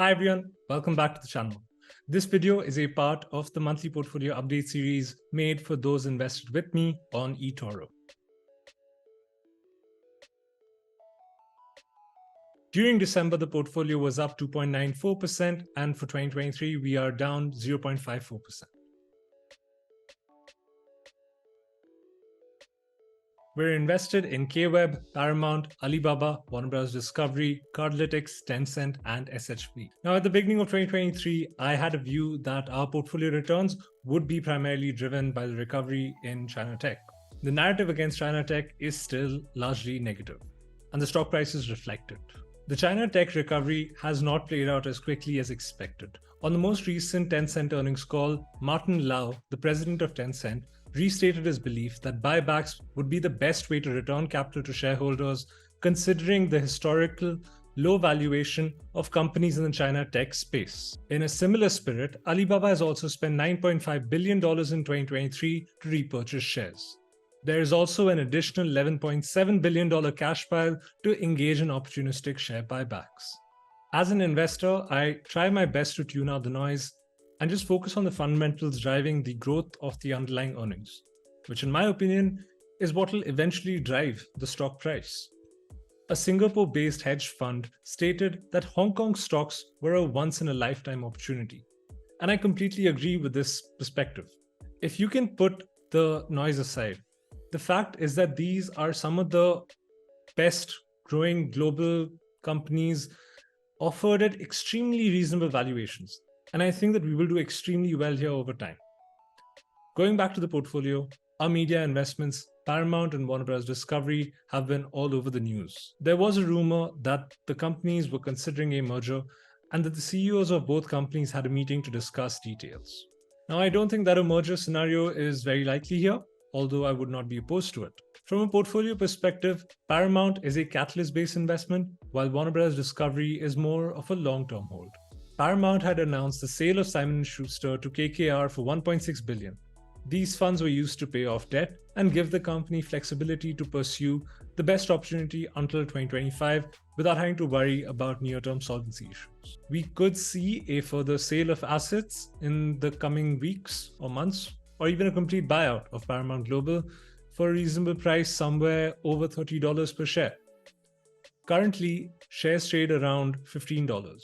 Hi everyone, welcome back to the channel. This video is a part of the monthly portfolio update series made for those invested with me on Etoro. During December, the portfolio was up 2.94%, and for 2023, we are down 0.54%. We're invested in KWeb, Paramount, Alibaba, Warner Bros. Discovery, Cardlytics, Tencent, and SHV. Now, at the beginning of 2023, I had a view that our portfolio returns would be primarily driven by the recovery in China tech. The narrative against China tech is still largely negative, and the stock prices reflect it. The China tech recovery has not played out as quickly as expected. On the most recent Tencent earnings call, Martin Lau, the president of Tencent, restated his belief that buybacks would be the best way to return capital to shareholders, considering the historical low valuation of companies in the China tech space. In a similar spirit, Alibaba has also spent $9.5 billion in 2023 to repurchase shares. There is also an additional $11.7 billion cash pile to engage in opportunistic share buybacks. As an investor, I try my best to tune out the noise and just focus on the fundamentals driving the growth of the underlying earnings, which in my opinion is what will eventually drive the stock price. A Singapore-based hedge fund stated that Hong Kong stocks were a once-in-a-lifetime opportunity, and I completely agree with this perspective. If you can put the noise aside, the fact is that these are some of the best growing global companies offered at extremely reasonable valuations. And I think that we will do extremely well here over time. Going back to the portfolio, our media investments, Paramount and Warner Bros. Discovery, have been all over the news. There was a rumor that the companies were considering a merger and that the CEOs of both companies had a meeting to discuss details. Now, I don't think that a merger scenario is very likely here, although I would not be opposed to it. From a portfolio perspective, Paramount is a catalyst-based investment, while Warner Bros. Discovery is more of a long-term hold. Paramount had announced the sale of Simon & Schuster to KKR for $1.6 billion. These funds were used to pay off debt and give the company flexibility to pursue the best opportunity until 2025 without having to worry about near-term solvency issues. We could see a further sale of assets in the coming weeks or months, or even a complete buyout of Paramount Global for a reasonable price somewhere over $30 per share. Currently, shares trade around $15.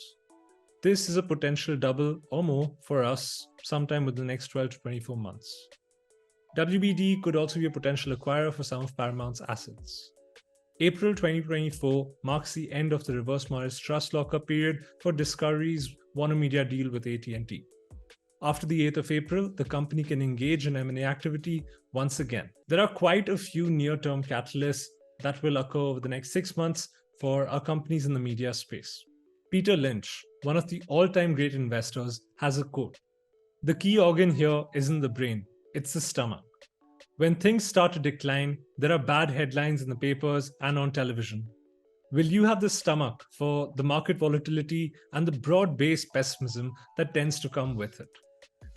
This is a potential double or more for us sometime within the next 12 to 24 months. WBD could also be a potential acquirer for some of Paramount's assets. April 2024 marks the end of the Reverse Morris Trust lockup period for Discovery's Warner Media deal with AT&T. After the 8th of April, the company can engage in M&A activity once again. There are quite a few near-term catalysts that will occur over the next 6 months for our companies in the media space. Peter Lynch, one of the all-time great investors, has a quote: "The key organ here isn't the brain, it's the stomach. When things start to decline, there are bad headlines in the papers and on television. Will you have the stomach for the market volatility and the broad-based pessimism that tends to come with it?"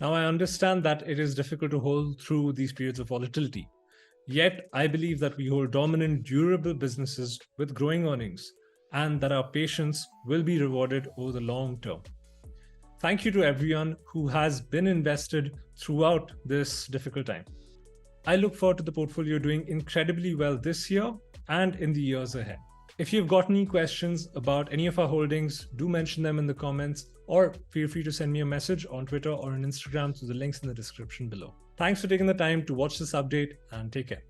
Now, I understand that it is difficult to hold through these periods of volatility. Yet, I believe that we hold dominant, durable businesses with growing earnings, and that our patience will be rewarded over the long term. Thank you to everyone who has been invested throughout this difficult time. I look forward to the portfolio doing incredibly well this year and in the years ahead. If you've got any questions about any of our holdings, do mention them in the comments, or feel free to send me a message on Twitter or on Instagram through the links in the description below. Thanks for taking the time to watch this update, and take care.